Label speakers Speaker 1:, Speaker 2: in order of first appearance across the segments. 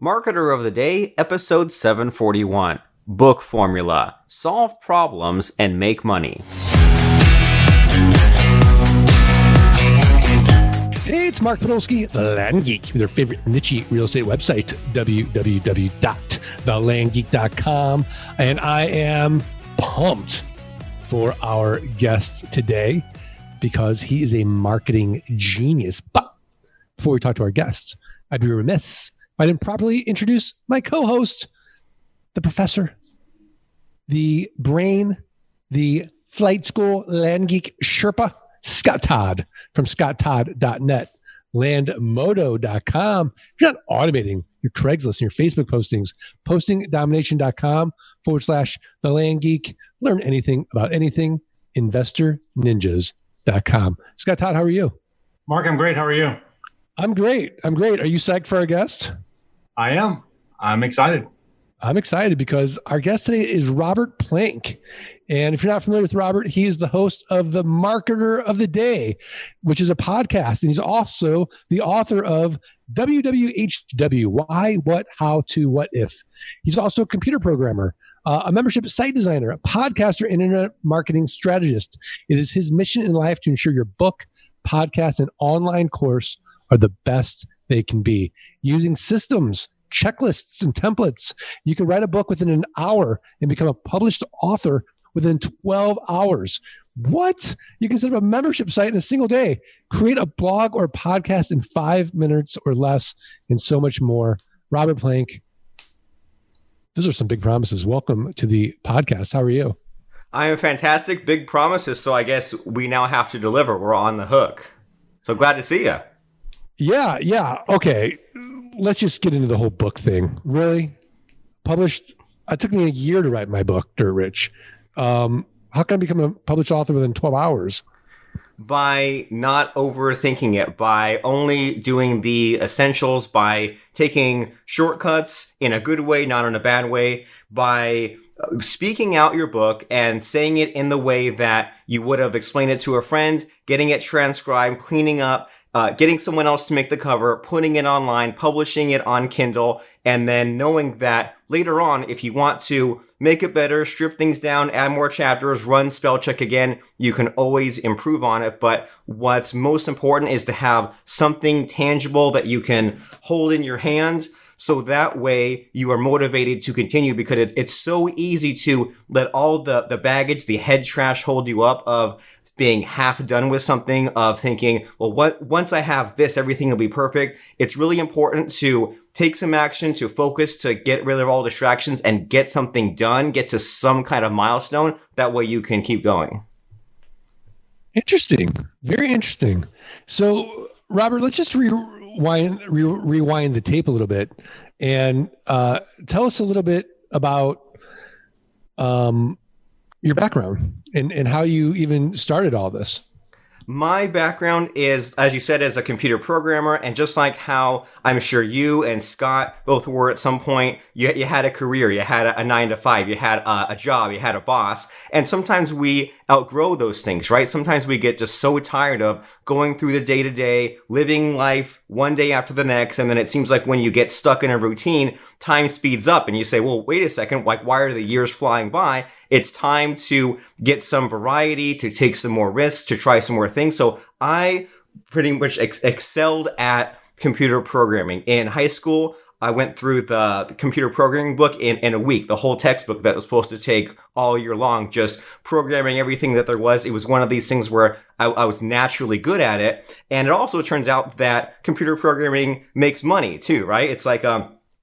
Speaker 1: Marketer of the Day, episode 741. Book Formula. Solve problems and make money.
Speaker 2: Hey, it's Mark Podolsky, Land Geek, with your favorite niche real estate website, www.thelandgeek.com. And I am pumped for our guest today because he is a marketing genius. But before we talk to our guests, I'd be remiss if I didn't properly introduce my co-host, the professor, the brain, the flight school Land Geek Sherpa, Scott Todd from scotttodd.net, landmodo.com. If you're not automating your Craigslist and your Facebook postings, postingdomination.com/the Land Geek. Learn anything about anything, investorninjas.com. Scott Todd, how are you?
Speaker 3: Mark, I'm great. How are you?
Speaker 2: I'm great. Are you psyched for our guest?
Speaker 3: I am. I'm excited.
Speaker 2: I'm excited because our guest today is Robert Plank. And if you're not familiar with Robert, he is the host of the Marketer of the Day, which is a podcast. And he's also the author of WWHW, Why, What, How to, What If. He's also a computer programmer, a membership site designer, a podcaster, and internet marketing strategist. It is his mission in life to ensure your book, podcast, and online course are the best they can be. Using systems, checklists, and templates, you can write a book within an hour and become a published author within 12 hours. What? You can set up a membership site in a single day, create a blog or podcast in 5 minutes or less, and so much more. Robert Plank, those are some big promises. Welcome to the podcast. How are you?
Speaker 1: I am fantastic. Big promises. So I guess we now have to deliver. We're on the hook. So glad to see you.
Speaker 2: Yeah. Okay. Let's just get into the whole book thing. Really? Published? It took me a year to write my book, Dirt Rich. How can I become a published author within 12 hours?
Speaker 1: By not overthinking it, by only doing the essentials, by taking shortcuts in a good way, not in a bad way, by speaking out your book and saying it in the way that you would have explained it to a friend, getting it transcribed, cleaning up, getting someone else to make the cover, putting it online, publishing it on Kindle, and then knowing that later on, if you want to make it better, strip things down, add more chapters, run spell check again, you can always improve on it. But what's most important is to have something tangible that you can hold in your hands. So that way you are motivated to continue, because it's so easy to let all the baggage, the head trash hold you up of being half done with something, of thinking, well, once I have this, everything will be perfect. It's really important to take some action, to focus, to get rid of all distractions and get something done, get to some kind of milestone. That way you can keep going.
Speaker 2: Interesting. Very interesting. So, Robert, let's just rewind the tape a little bit and tell us a little bit about your background and how you even started all this.
Speaker 1: My background is, as you said, as a computer programmer, and just like how I'm sure you and Scott both were at some point, you had a career, you had a 9 to 5, you had a job, you had a boss, and sometimes we outgrow those things, right? Sometimes we get just so tired of going through the day-to-day, living life one day after the next, and then it seems like when you get stuck in a routine, time speeds up and you say, well, wait a second, like, why are the years flying by? It's time to get some variety, to take some more risks, to try some more things. So I pretty much excelled at computer programming. In high school, I went through the computer programming book in a week, the whole textbook that was supposed to take all year long, just programming everything that there was. It was one of these things where I was naturally good at it. And it also turns out that computer programming makes money too, right? It's like,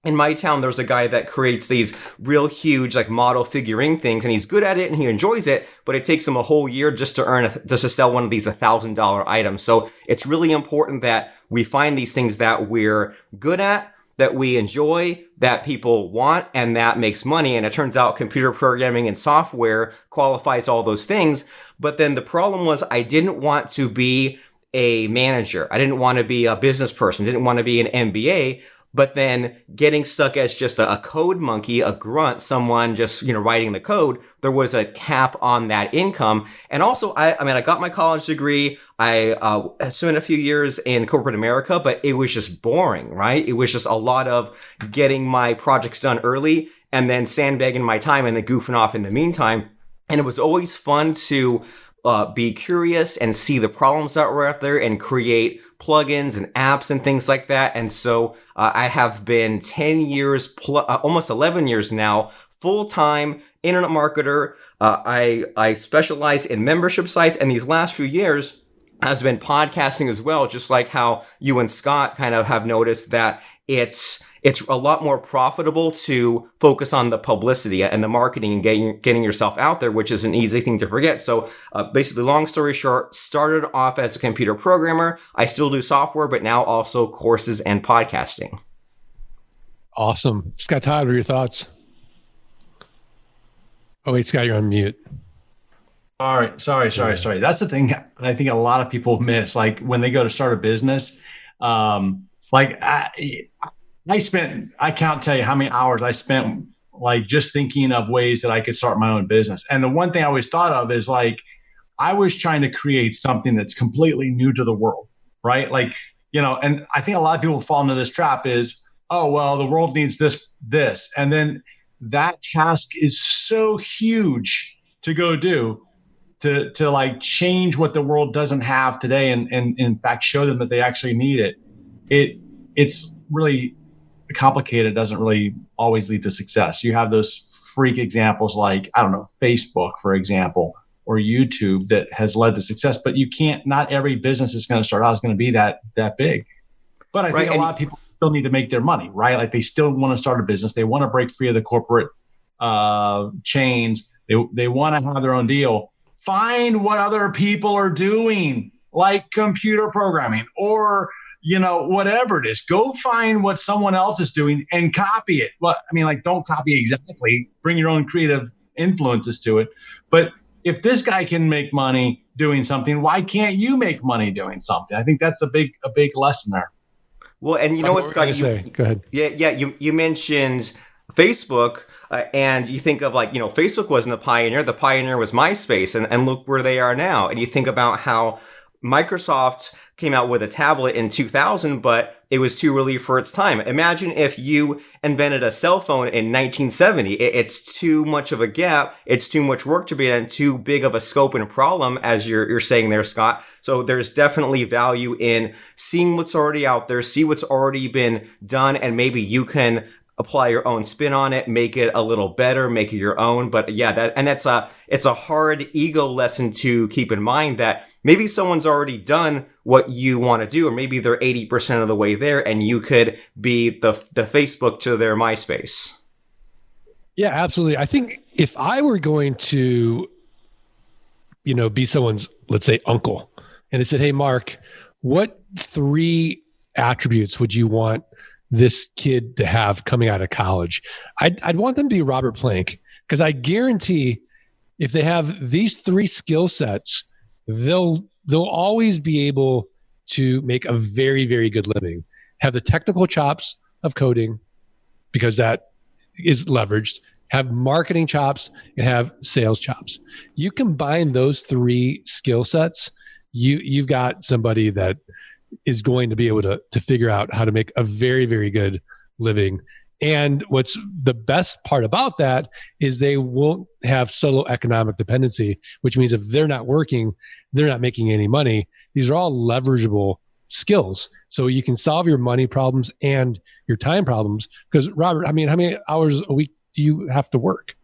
Speaker 1: in my town, there's a guy that creates these real huge, like, model figurine things, and he's good at it and he enjoys it, but it takes him a whole year just to sell one of these $1,000 items. So it's really important that we find these things that we're good at, that we enjoy, that people want, and that makes money. And it turns out computer programming and software qualifies all those things. But then the problem was I didn't want to be a manager. I didn't want to be a business person, didn't want to be an MBA. But then getting stuck as just a code monkey, a grunt, someone just, writing the code, there was a cap on that income. And also, I got my college degree. I spent a few years in corporate America, but it was just boring, right? It was just a lot of getting my projects done early and then sandbagging my time and then goofing off in the meantime. And it was always fun to be curious and see the problems that were out there and create plugins and apps and things like that. And so I have been 10 years, almost 11 years now, full-time internet marketer. I specialize in membership sites, and these last few years has been podcasting as well, just like how you and Scott kind of have noticed that it's a lot more profitable to focus on the publicity and the marketing and getting yourself out there, which is an easy thing to forget. So basically, long story short, started off as a computer programmer. I still do software, but now also courses and podcasting.
Speaker 2: Awesome. Scott, Todd, what are your thoughts? Oh, wait, Scott, you're on mute.
Speaker 3: All right. Sorry. That's the thing I think a lot of people miss. Like when they go to start a business, I can't tell you how many hours I spent like just thinking of ways that I could start my own business. And the one thing I always thought of is like, I was trying to create something that's completely new to the world, right? Like, and I think a lot of people fall into this trap is, oh, well, the world needs this. And then that task is so huge to go do to like change what the world doesn't have today. And in fact, show them that they actually need it. It's really complicated, doesn't really always lead to success. You have those freak examples like, I don't know, Facebook, for example, or YouTube that has led to success, but not every business is going to start out is going to be that big. But I think a lot of people still need to make their money, right? Like they still want to start a business. They want to break free of the corporate chains. They want to have their own deal. Find what other people are doing, like computer programming or whatever it is. Go find what someone else is doing and copy it. Well, don't copy exactly. Bring your own creative influences to it. But if this guy can make money doing something, why can't you make money doing something? I think that's a big lesson there.
Speaker 1: Well, and you know what, Scott?
Speaker 2: Go ahead.
Speaker 1: Yeah. You mentioned Facebook, and you think of Facebook wasn't a pioneer. The pioneer was MySpace, and look where they are now. And you think about how Microsoft came out with a tablet in 2000, but it was too early for its time. Imagine if you invented a cell phone in 1970. It's too much of a gap. It's too much work to be done, too big of a scope and problem, as you're saying there, Scott. So there's definitely value in seeing what's already out there, see what's already been done, and maybe you can apply your own spin on it, make it a little better, make it your own. But yeah, it's a hard ego lesson to keep in mind that maybe someone's already done what you want to do, or maybe they're 80% of the way there, and you could be the Facebook to their MySpace.
Speaker 2: Yeah, absolutely. I think if I were going to, be someone's, let's say, uncle, and they said, hey, Mark, what 3 attributes would you want this kid to have coming out of college? I'd want them to be Robert Plank, because I guarantee if they have these 3 skill sets, they'll always be able to make a very, very good living. Have the technical chops of coding, because that is leveraged. Have marketing chops and have sales chops. You combine those 3 skill sets, you've got somebody that is going to be able to figure out how to make a very, very good living. And what's the best part about that is they won't have subtle economic dependency, which means if they're not working, they're not making any money. These are all leverageable skills. So you can solve your money problems and your time problems. Because Robert, how many hours a week do you have to work?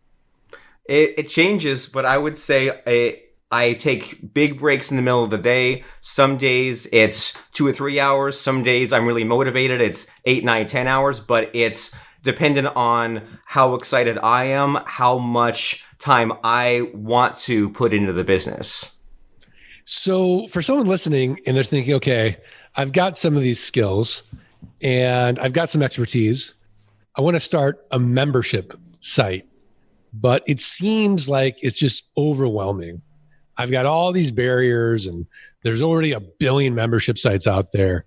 Speaker 1: It changes, but I would say I take big breaks in the middle of the day. Some days it's 2 or 3 hours. Some days I'm really motivated. It's 8, 9, 10 hours, but it's dependent on how excited I am, how much time I want to put into the business.
Speaker 2: So for someone listening and they're thinking, okay, I've got some of these skills and I've got some expertise. I want to start a membership site, but it seems like it's just overwhelming. I've got all these barriers and there's already 1 billion membership sites out there.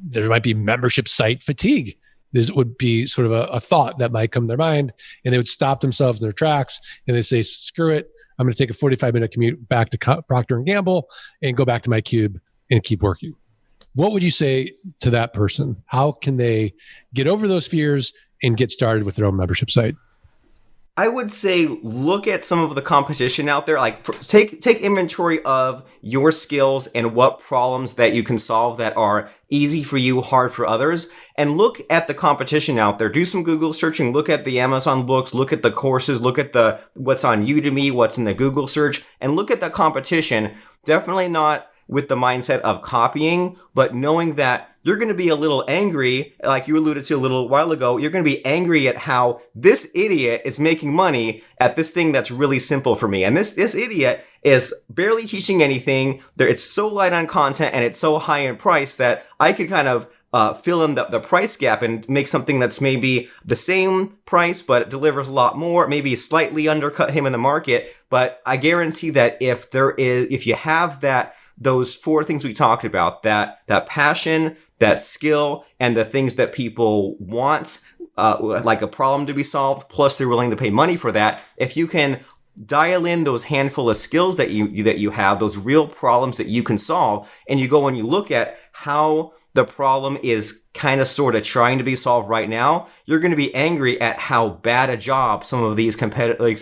Speaker 2: there might be membership site fatigue. This would be sort of a thought that might come to their mind, and they would stop themselves in their tracks and they say, screw it. I'm going to take a 45-minute commute back to Procter & Gamble and go back to my cube and keep working. What would you say to that person? How can they get over those fears and get started with their own membership site?
Speaker 1: I would say look at some of the competition out there. Like take inventory of your skills and what problems that you can solve that are easy for you, hard for others, and look at the competition out there. Do some Google searching. Look at the Amazon books. Look at the courses. Look at what's on Udemy, what's in the Google search, and look at the competition. Definitely not with the mindset of copying, but knowing that you're going to be a little angry, like you alluded to a little while ago. You're going to be angry at how this idiot is making money at this thing that's really simple for me. And this idiot is barely teaching anything. It's so light on content and it's so high in price that I could kind of fill in the price gap and make something that's maybe the same price, but delivers a lot more, maybe slightly undercut him in the market. But I guarantee that if you have those four things we talked about, that passion, that skill, and the things that people want, like a problem to be solved, plus they're willing to pay money for that. If you can dial in those handful of skills that you have, those real problems that you can solve, and you go and you look at how the problem is kind of sort of trying to be solved right now, you're going to be angry at how bad a job some of these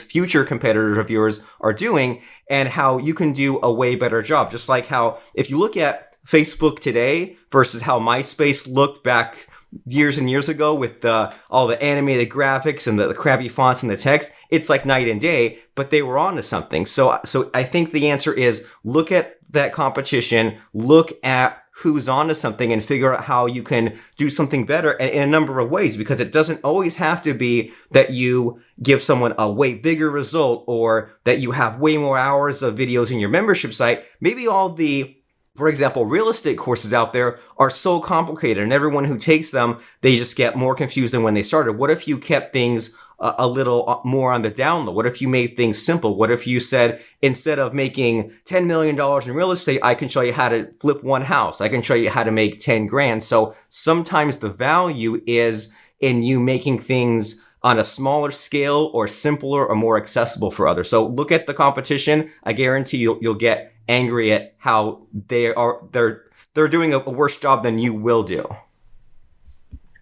Speaker 1: future competitors of yours are doing, and how you can do a way better job. Just like how if you look at Facebook today versus how MySpace looked back years and years ago with all the animated graphics and the crappy fonts and the text, it's like night and day, but they were onto something. So I think the answer is look at that competition, look at who's onto something, and figure out how you can do something better in a number of ways, because it doesn't always have to be that you give someone a way bigger result or that you have way more hours of videos in your membership site. Maybe all the, for example, real estate courses out there are so complicated, and everyone who takes them, they just get more confused than when they started. What if you kept things a little more on the down low? What if you made things simple? What if you said, instead of making $10 million in real estate, I can show you how to flip one house. I can show you how to make 10 grand. So sometimes the value is in you making things on a smaller scale or simpler or more accessible for others. So look at the competition. I guarantee you'll get angry at how they're doing a worse job than you will do.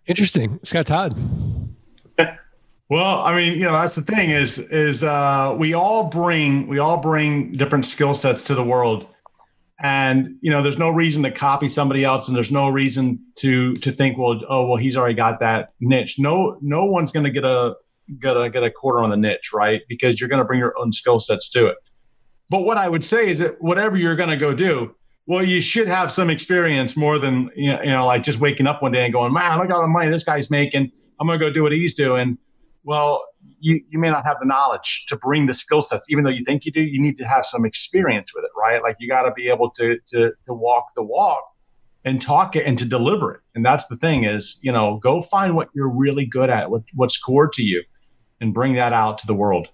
Speaker 2: Interesting. Scott Todd.
Speaker 3: Well, I mean, that's the thing is we all bring different skill sets to the world, and there's no reason to copy somebody else, and there's no reason to think, well, he's already got that niche. No one's going to get a quarter on the niche, right? Because you're going to bring your own skill sets to it. But what I would say is that whatever you're going to go do, well, you should have some experience more than like just waking up one day and going, man, look at all the money this guy's making. I'm going to go do what he's doing. Well, you may not have the knowledge to bring the skill sets, even though you think you do. You need to have some experience with it, right? Like you got to be able to walk the walk and talk it and to deliver it. And that's the thing is, go find what you're really good at, what's core to you, and bring that out to the world.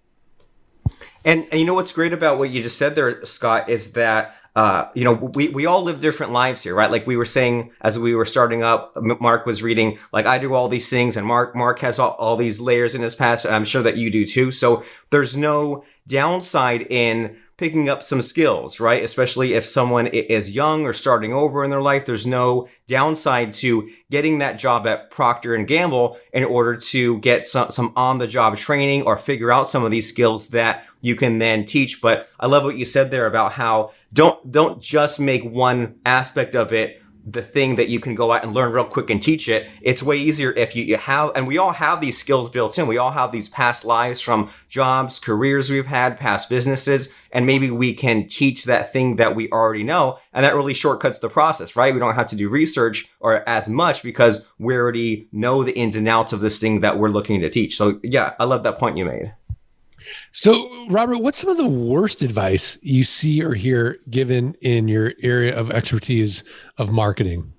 Speaker 1: And what's great about what you just said there, Scott, is that we all live different lives here, right? Like we were saying as we were starting up, Mark was reading, like I do all these things, and Mark has all these layers in his past, and I'm sure that you do too. So there's no downside in picking up some skills, right? Especially if someone is young or starting over in their life, there's no downside to getting that job at Procter & Gamble in order to get some on-the-job training or figure out some of these skills that you can then teach. But I love what you said there about how don't just make one aspect of it the thing that you can go out and learn real quick and teach it. It's way easier if you have, and we all have these skills built in. We all have these past lives from jobs, careers we've had, past businesses, and maybe we can teach that thing that we already know. And that really shortcuts the process, right? We don't have to do research or as much because we already know the ins and outs of this thing that we're looking to teach. So yeah, I love that point you made.
Speaker 2: So, Robert, what's some of the worst advice you see or hear given in your area of expertise of marketing?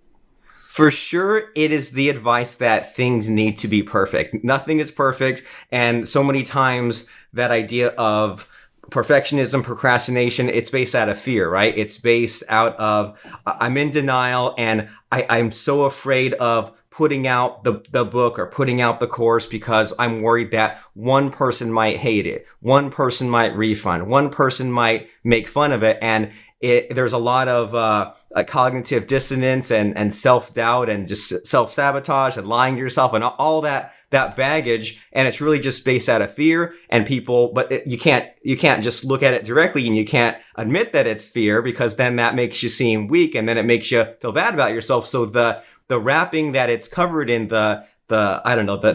Speaker 1: For sure, it is the advice that things need to be perfect. Nothing is perfect. And so many times that idea of perfectionism, procrastination, it's based out of fear, right? It's based out of, I'm in denial and I'm so afraid of putting out the book or putting out the course because I'm worried that one person might hate it. One person might refund. One person might make fun of it. And there's a lot of cognitive dissonance and self-doubt and just self-sabotage and lying to yourself and all that baggage. And it's really just based out of fear and people, but you can't just look at it directly and you can't admit that it's fear because then that makes you seem weak and then it makes you feel bad about yourself. So the wrapping that it's covered in the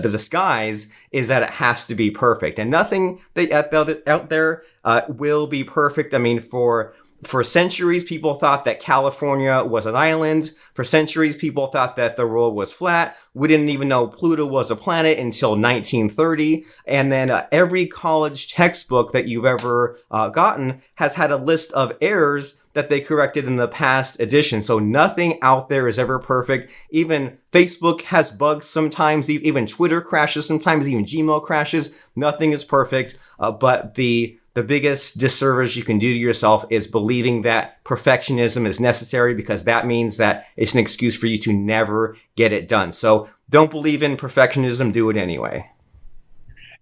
Speaker 1: disguise is that it has to be perfect and nothing out there will be perfect. I mean, for centuries, people thought that California was an island. For centuries, people thought that the world was flat. We didn't even know Pluto was a planet until 1930. And then every college textbook that you've ever gotten has had a list of errors that they corrected in the past edition. So nothing out there is ever perfect. Even Facebook has bugs sometimes. Even Twitter crashes sometimes. Even Gmail crashes. Nothing is perfect. But the biggest disservice you can do to yourself is believing that perfectionism is necessary because that means that it's an excuse for you to never get it done. So don't believe in perfectionism. Do it anyway.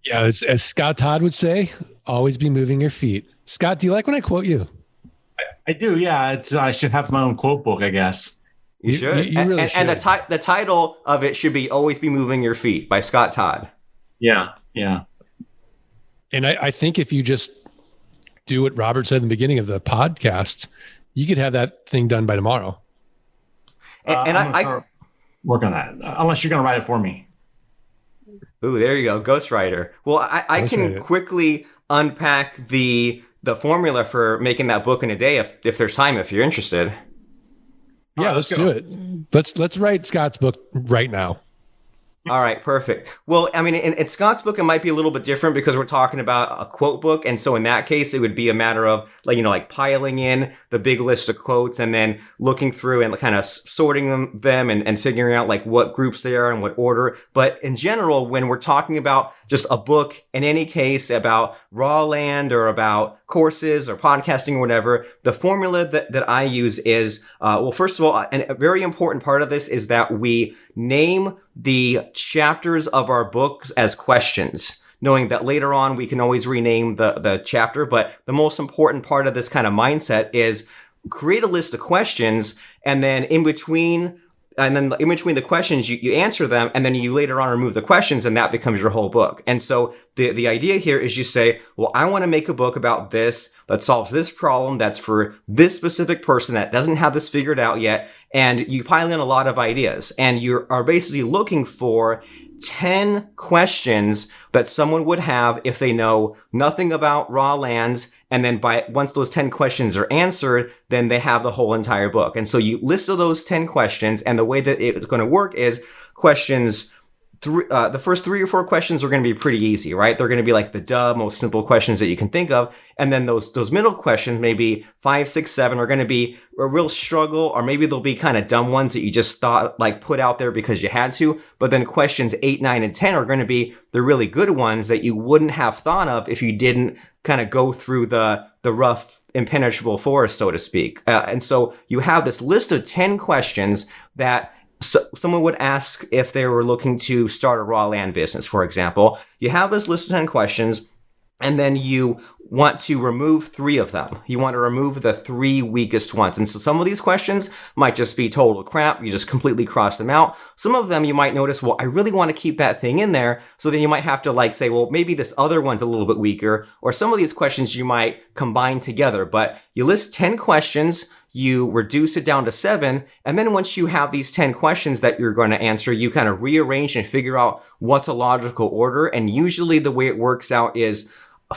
Speaker 2: Yeah, as Scott Todd would say, always be moving your feet. Scott, do you like when I quote you?
Speaker 3: I do. Yeah, I should have my own quote book, I guess.
Speaker 1: You should.
Speaker 2: You really should.
Speaker 1: And the title of it should be "Always Be Moving Your Feet" by Scott Todd.
Speaker 3: Yeah.
Speaker 2: And I think if you just do what Robert said in the beginning of the podcast, you could have that thing done by tomorrow.
Speaker 3: And I work on that, unless you're going to write it for me.
Speaker 1: Ooh, there you go, ghostwriter. Well, I can quickly unpack the formula for making that book in a day if there's time, if you're interested.
Speaker 2: Yeah, let's do it. Let's write Scott's book right now.
Speaker 1: All right, perfect. Well, I mean, in Scott's book, it might be a little bit different because we're talking about a quote book. And so in that case, it would be a matter of like piling in the big list of quotes and then looking through and kind of sorting them and figuring out like what groups they are and what order. But in general, when we're talking about just a book, in any case about raw land or about courses or podcasting or whatever, the formula that I use is, well, first of all, and a very important part of this is that we name the chapters of our books as questions, knowing that later on we can always rename the chapter. But the most important part of this kind of mindset is create a list of questions and then in between the questions, you answer them, and then you later on remove the questions, and that becomes your whole book. And so the idea here is you say, well, I want to make a book about this that solves this problem that's for this specific person that doesn't have this figured out yet. And you pile in a lot of ideas, and you are basically looking for 10 questions that someone would have if they know nothing about raw lands. And then once those 10 questions are answered, then they have the whole entire book. And so you list those 10 questions, and the way that it's going to work is questions the first 3 or 4 questions are going to be pretty easy, right? They're going to be like the most simple questions that you can think of. And then those middle questions, maybe 5, 6, 7 are going to be a real struggle, or maybe they'll be kind of dumb ones that you just thought like put out there because you had to. But then questions 8, 9, and 10 are going to be the really good ones that you wouldn't have thought of if you didn't kind of go through the rough, impenetrable forest, so to speak. And so you have this list of 10 questions that someone would ask if they were looking to start a raw land business, for example. You have this list of 10 questions, and then you want to remove 3 of them. You want to remove the 3 weakest ones. And so some of these questions might just be total crap. You just completely cross them out. Some of them you might notice, well, I really want to keep that thing in there. So then you might have to say, well, maybe this other one's a little bit weaker. Or some of these questions you might combine together. But you list 10 questions, you reduce it down to 7. And then once you have these 10 questions that you're going to answer, you kind of rearrange and figure out what's a logical order. And usually the way it works out is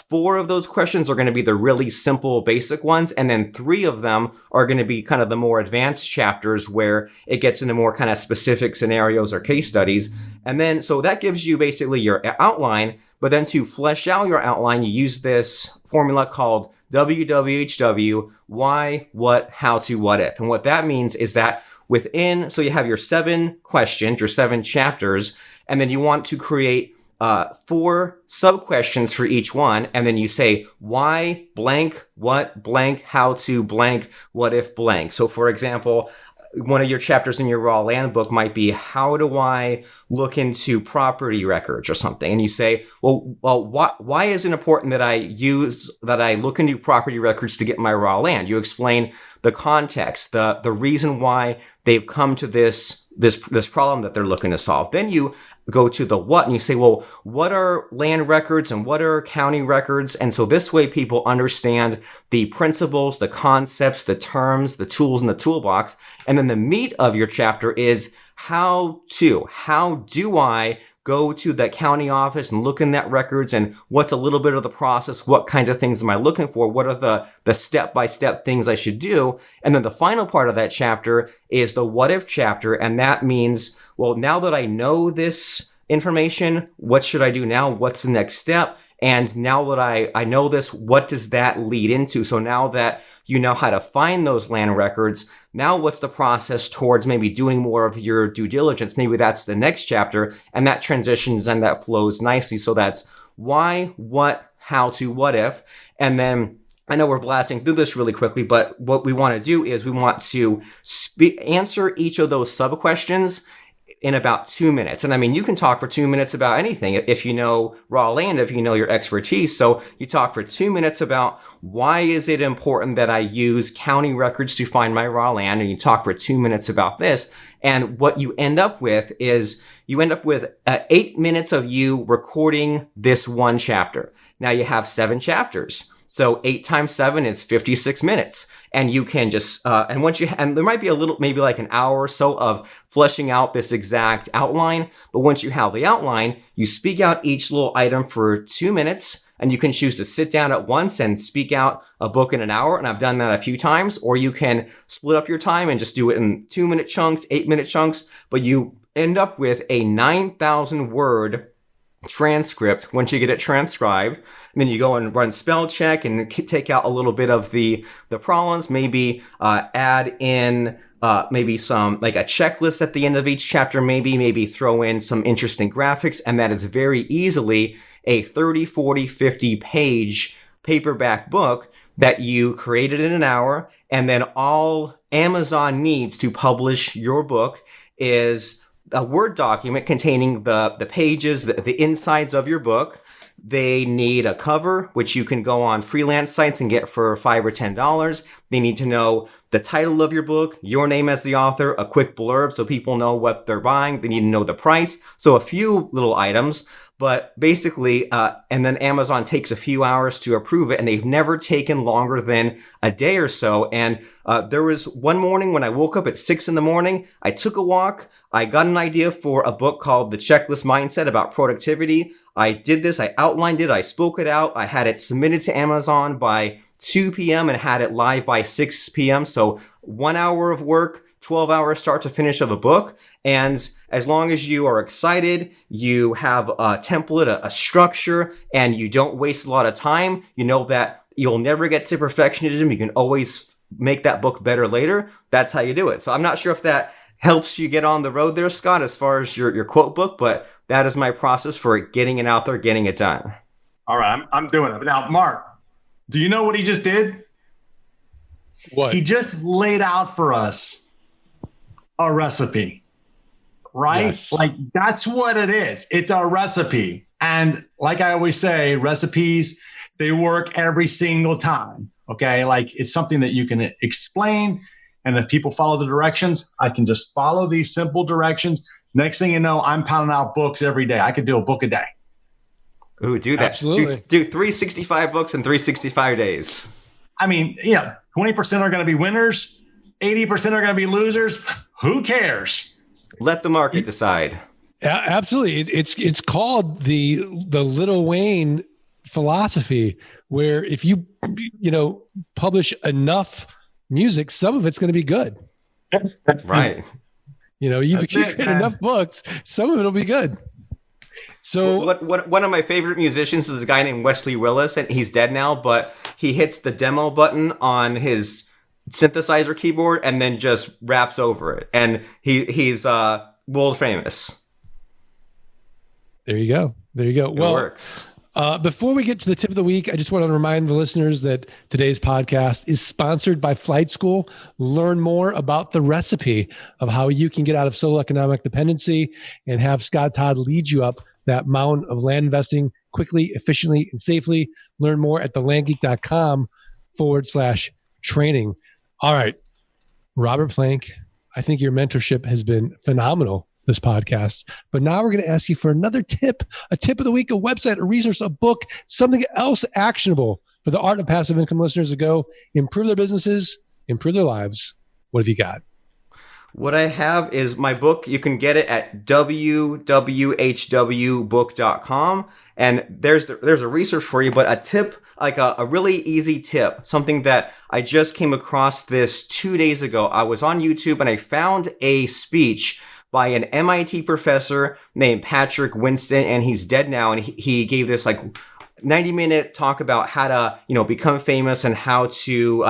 Speaker 1: 4 of those questions are going to be the really simple, basic ones. And then 3 of them are going to be kind of the more advanced chapters where it gets into more kind of specific scenarios or case studies. And then, so that gives you basically your outline. But then to flesh out your outline, you use this formula called WWHW, why, what, how to, what if. And what that means is that so you have your 7 questions, your 7 chapters, and then you want to create 4 sub questions for each one, and then you say why blank, what blank, how to blank, what if blank. So for example, one of your chapters in your raw land book might be, how do I look into property records or something? And you say, well, why is it important that I look into property records to get my raw land? You explain the context, the reason why they've come to this problem that they're looking to solve. Then you go to the what, and you say, well, what are land records and what are county records? And so this way people understand the principles, the concepts, the terms, the tools in the toolbox. And then the meat of your chapter is how do I go to the county office and look in that records, and what's a little bit of the process? What kinds of things am I looking for? What are the step-by-step things I should do? And then the final part of that chapter is the what if chapter. And that means, well, now that I know this information, what should I do now? What's the next step? And now that I know this, what does that lead into? So now that you know how to find those land records, now what's the process towards maybe doing more of your due diligence? Maybe that's the next chapter, and that transitions and that flows nicely. So that's why, what, how to, what if. And then I know we're blasting through this really quickly, but what we want to do is we want to answer each of those sub-questions in about 2 minutes. And I mean, you can talk for 2 minutes about anything if you know raw land, if you know your expertise. So you talk for 2 minutes about why is it important that I use county records to find my raw land, and you talk for 2 minutes about this. And what you end up with is 8 minutes of you recording this one chapter. Now you have 7 chapters. So 8 times 7 is 56 minutes. And you can just, and there might be a little, maybe like an hour or so of fleshing out this exact outline. But once you have the outline, you speak out each little item for 2 minutes, and you can choose to sit down at once and speak out a book in an hour. And I've done that a few times. Or you can split up your time and just do it in 2-minute chunks, 8-minute chunks, but you end up with a 9,000 word transcript once you get it transcribed. And then you go and run spell check and take out a little bit of the problems, maybe add in maybe some, like a checklist at the end of each chapter, maybe throw in some interesting graphics. And that is very easily a 30, 40, 50 page paperback book that you created in an hour. And then all Amazon needs to publish your book is a Word document containing the pages, the insides of your book. They need a cover, which you can go on freelance sites and get for $5 or $10. They need to know the title of your book, your name as the author, a quick blurb so people know what they're buying. They need to know the price. So a few little items, but basically, and then Amazon takes a few hours to approve it, and they've never taken longer than a day or so. And there was one morning when I woke up at 6 a.m, I took a walk. I got an idea for a book called The Checklist Mindset about productivity. I did this. I outlined it. I spoke it out. I had it submitted to Amazon by 2 p.m. and had it live by 6 p.m. So 1 hour of work, 12 hours start to finish of a book. And as long as you are excited, you have a template, a structure, and you don't waste a lot of time, you know that you'll never get to perfectionism. You can always make that book better later. That's how you do it. So I'm not sure if that helps you get on the road there, Scott, as far as your quote book, but that is my process for getting it out there, getting it done.
Speaker 3: All right, I'm doing it. Now, Mark, do you know what he just did?
Speaker 2: What?
Speaker 3: He just laid out for us a recipe, right?
Speaker 2: Yes.
Speaker 3: Like, that's what it is. It's a recipe. And like I always say, recipes, they work every single time. Okay. Like, it's something that you can explain. And if people follow the directions, I can just follow these simple directions. Next thing you know, I'm pounding out books every day. I could do a book a day.
Speaker 1: Ooh, do that.
Speaker 2: Absolutely.
Speaker 1: Do 365 books in 365 days.
Speaker 3: I mean, 20% are going to be winners. 80% are going to be losers. Who cares?
Speaker 1: Let the market decide.
Speaker 2: Yeah, absolutely. It's called the Little Wayne philosophy, where if you publish enough music, some of it's going to be good.
Speaker 1: Right.
Speaker 2: You create enough books, some of it'll be good. So
Speaker 1: one of my favorite musicians is a guy named Wesley Willis, and he's dead now, but he hits the demo button on his synthesizer keyboard and then just raps over it. And he's world famous.
Speaker 2: There you go. There you go.
Speaker 1: It
Speaker 2: Well,
Speaker 1: works.
Speaker 2: Before we get to the tip of the week, I just want to remind the listeners that today's podcast is sponsored by Flight School. Learn more about the recipe of how you can get out of solo economic dependency and have Scott Todd lead you up that mountain of land investing quickly, efficiently, and safely. Learn more at thelandgeek.com/training. All right, Robert Plank, I think your mentorship has been phenomenal this podcast, but now we're going to ask you for another tip, a tip of the week, a website, a resource, a book, something else actionable for the Art of Passive Income listeners to go improve their businesses, improve their lives. What have you got?
Speaker 1: What I have is my book. You can get it at www.hwbook.com. And there's a resource for you, but a tip, like a really easy tip, something that I just came across this 2 days ago. I was on YouTube and I found a speech by an MIT professor named Patrick Winston, and he's dead now. And he gave this like 90-minute talk about how to, become famous and how to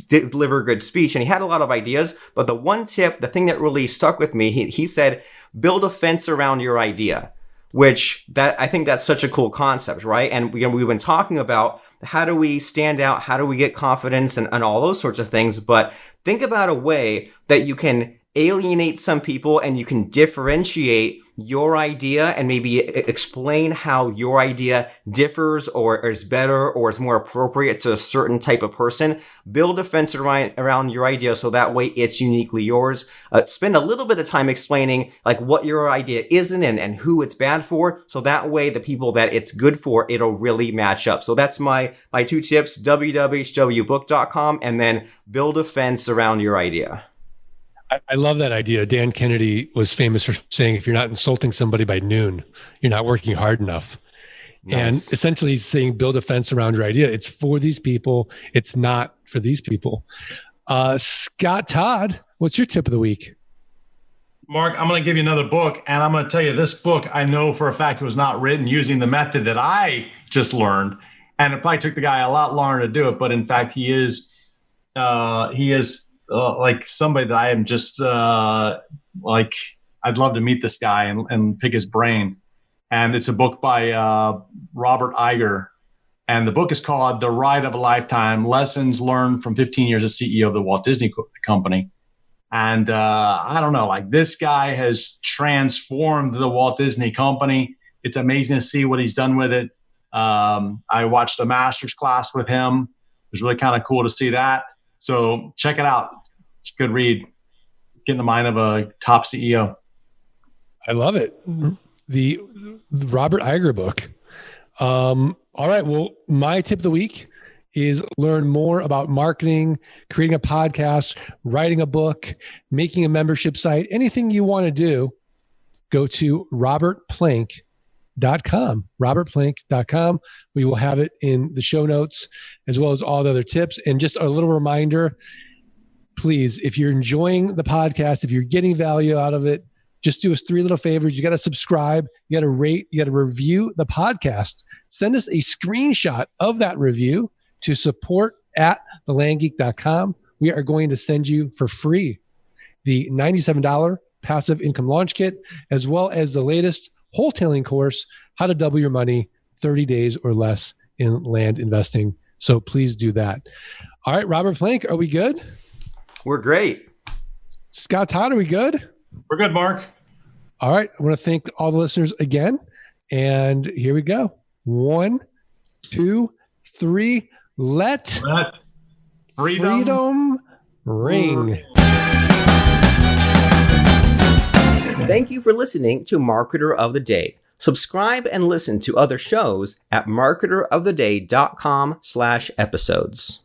Speaker 1: deliver a good speech. And he had a lot of ideas, but the one tip, the thing that really stuck with me, he said, build a fence around your idea, which I think that's such a cool concept, right? And we've been talking about how do we stand out? How do we get confidence and all those sorts of things? But think about a way that you can alienate some people and you can differentiate your idea and maybe explain how your idea differs or is better or is more appropriate to a certain type of person. Build a fence around your idea so that way it's uniquely yours. Spend a little bit of time explaining like what your idea isn't and who it's bad for. So that way the people that it's good for, it'll really match up. So that's my 2 tips, www.hwbook.com, and then build a fence around your idea.
Speaker 2: I love that idea. Dan Kennedy was famous for saying, if you're not insulting somebody by noon, you're not working hard enough. Nice. And essentially he's saying, build a fence around your idea. It's for these people. It's not for these people. Scott Todd, what's your tip of the week?
Speaker 3: Mark, I'm going to give you another book, and I'm going to tell you this book, I know for a fact it was not written using the method that I just learned. And it probably took the guy a lot longer to do it, but in fact, he is like somebody that I am just I'd love to meet this guy and pick his brain. And it's a book by Robert Iger. And the book is called The Ride of a Lifetime, Lessons Learned from 15 Years as CEO of the Walt Disney Company. And I don't know, like this guy has transformed the Walt Disney Company. It's amazing to see what he's done with it. I watched a master's class with him. It was really kind of cool to see that. So check it out. It's a good read. Get in the mind of a top CEO.
Speaker 2: I love it. The Robert Iger book. All right. Well, my tip of the week is learn more about marketing, creating a podcast, writing a book, making a membership site, anything you want to do. Go to robertplank.com, robertplank.com. We will have it in the show notes as well as all the other tips. And just a little reminder, please, if you're enjoying the podcast, if you're getting value out of it, just do us 3 little favors. You got to subscribe, you got to rate, you got to review the podcast. Send us a screenshot of that review to support@thelandgeek.com. We are going to send you for free the $97 passive income launch kit, as well as the latest wholetailing course, how to double your money 30 days or less in land investing. So please do that. All right, Robert Plank, are we good?
Speaker 1: We're great.
Speaker 2: Scott Todd, are we good?
Speaker 3: We're good, Mark.
Speaker 2: All right. I want to thank all the listeners again. And here we go. 1, 2, 3. Let freedom ring.
Speaker 1: Thank you for listening to Marketer of the Day. Subscribe and listen to other shows at marketeroftheday.com/episodes.